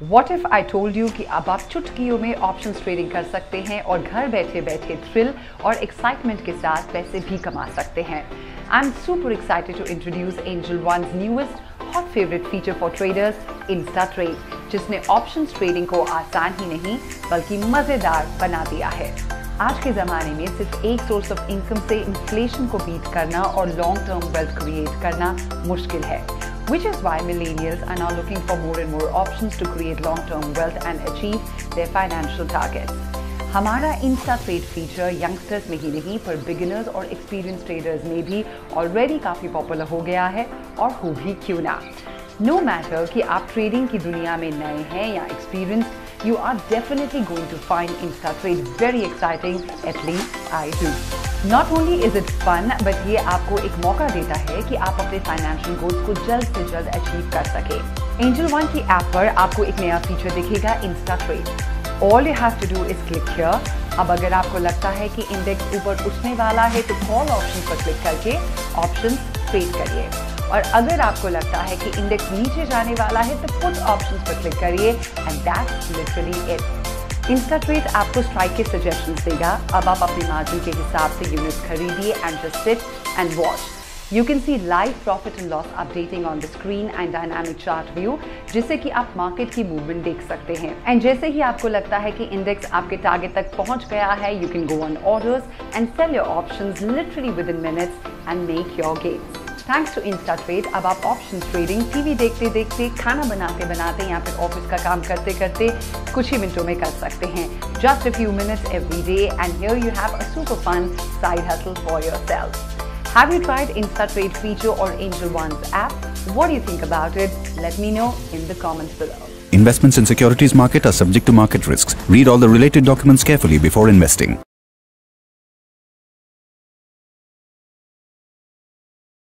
What if I told you कि अब आप चुटकियों में ऑप्शंस ट्रेडिंग कर सकते हैं और घर बैठे बैठे थ्रिल और एक्साइटमेंट के साथ पैसे भी कमा सकते हैं। I'm super excited to introduce Angel One's newest hot favorite feature for traders, Insta Trade, जिसने ऑप्शंस ट्रेडिंग को आसान ही नहीं बल्कि मजेदार बना दिया है। आज के ज़माने में सिर्फ एक सोर्स ऑफ इनकम से इन्फ्लेशन को बीट करना और लॉन्ग टर्म वेल्थ क्रिएट करना मुश्किल है, which is why millennials are now looking for more and more options to create long-term wealth and achieve their financial targets. हमारा इंस्टा ट्रेड फीचर यंगस्टर्स में ही नहीं पर बिगिनर्स और एक्सपीरियंस ट्रेडर्स में भी ऑलरेडी काफ़ी पॉपुलर हो गया है और हो भी क्यों ना। नो मैटर कि आप ट्रेडिंग की दुनिया में नए हैं या experience, you are definitely going to find Insta Trade very exciting, at least I do. Not only is it fun, but ये आपको एक मौका देता है कि आप अपने फाइनेंशियल गोल्स को जल्द से जल्द अचीव कर सके। Angel One की ऐप पर आपको एक नया फीचर दिखेगा, Insta Trade. All you have to do is click here. अब अगर आपको लगता है कि इंडेक्स ऊपर उठने वाला है तो कॉल ऑप्शन पर क्लिक करके ऑप्शन ट्रेड करिए, और अगर आपको लगता है कि इंडेक्स नीचे जाने वाला है तो पुट ऑप्शंस पर क्लिक करिए, and that's literally it. Insta trade आपको स्ट्राइक के सजेशंस देगा। अब आप अपने मार्जिन के हिसाब से यूनिट्स खरीदिए and just sit and watch. You can see live profit and loss updating on the screen and dynamic chart view, जिससे कि आप मार्केट की मूवमेंट देख सकते हैं। एंड जैसे ही आपको लगता है कि इंडेक्स आपके टारगेट तक पहुंच गया है, you can go on orders and sell your options literally within minutes and make your gains. Thanks to Insta Trade, अब आप ऑप्शंस ट्रेडिंग टीवी देखते देखते, खाना बनाते बनाते या फिर ऑफिस का काम करते करते कुछ ही मिनटों में कर सकते हैं। Just a few minutes every day, and here you have a super fun side hustle for yourself. Have you tried Insta Trade feature or Angel One's app? What do you think about it? Let me know in the comments below. Investments in securities market are subject to market risks. Read all the related documents carefully before investing.